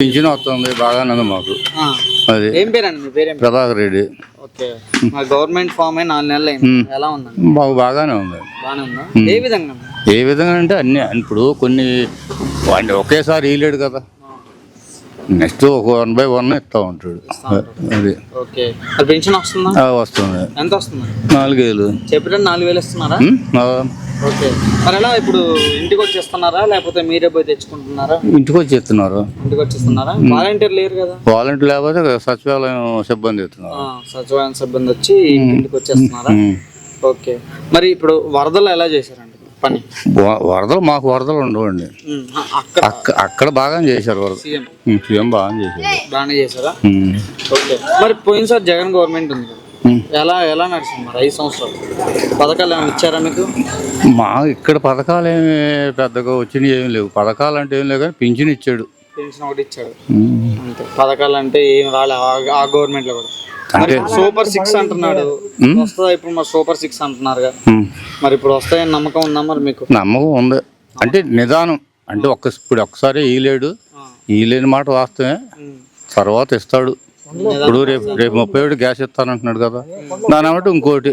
Pension వస్తుంది బాగానే ఉంది మాకు. అది ఏం పేరండి మీ పేరు? ప్రభాకర్ రెడ్డి. ఓకే, మా గవర్నమెంట్ ఫామ్ అయి 4 నెలలు అయింది. ఎలా ఉందండి? మాకు బాగానే ఉంది. బాగానే ఉందా? ఏ విధంగా? ఏ విధంగా అంటే అన్ని ఇప్పుడు కొన్ని ఒకేసారి ఇయ్యలేడు కదా, నెక్స్ట్ ఒక 1 by 1 ఇస్తా ఉంటాడు. అది ఓకే, మరి పెన్షన్ వస్తుందా? వస్తుంది. ఎంత వస్తుంది? 4,000 చెప్పిన 4,000 ఇస్తున్నారా? ఓకే, మరి ఎలా ఇప్పుడు ఇంటికి వచ్చి ఇస్తున్నారా లేకపోతే మీరే పోయి తెచ్చుకుంటున్నారా? ఇంటికి వచ్చి ఇస్తున్నారు. ఇంటికి వచ్చి ఇస్తున్నారా? వాలంటీర్ లేరు కదా? వాలంటీర్ లేకపోతే సచివాలయం సిబ్బంది ఇస్తున్నారు. సచివాలయం సిబ్బంది వచ్చి ఇంటికి వచ్చేస్తున్నారా? ఓకే, మరి ఇప్పుడు వరదలు ఎలా చేశారండి పని? వరదలు మాకు వరదలు ఉండవండి. అక్కడ బాగా చేశారు వరద. సీఎం బాగానే చేశారా? ఓకే, మరి పోయినసారి జగన్ గవర్నమెంట్ ఉంది కదా, ఎలా నడిచింది మరి 5 సంవత్సరాలు? పథకాలు ఏమైనా ఇచ్చారా మీకు? మా ఇక్కడ పథకాలు ఏమి పెద్దగా వచ్చినాయి ఏమి లేవు. పథకాలు అంటే ఏం లేవు కానీ పింఛన్ ఇచ్చాడు. పెన్షన్ ఒకటి ఇచ్చాడు అంతే. పథకాలు అంటే ఏం రాలే ఆ గవర్నమెంట్ లో కూడా. సూపర్ 6 అంటున్నాడు, వస్తుందా ఇప్పుడు? మరి సూపర్ 6 అంటున్నారు కదా, మరి ఇప్పుడు వస్తాయని నమ్మకం ఉందా మరి మీకు? నమ్మకం ఉంది అంటే నిదానం అంటే ఇప్పుడు ఒక్కసారి ఈలేని మాట వాస్తవమే, తర్వాత ఇస్తాడు. ఇప్పుడు రేపు 31 గ్యాస్ ఇస్తానంటున్నాడు కదా, దాని అన్నట్టు ఇంకోటి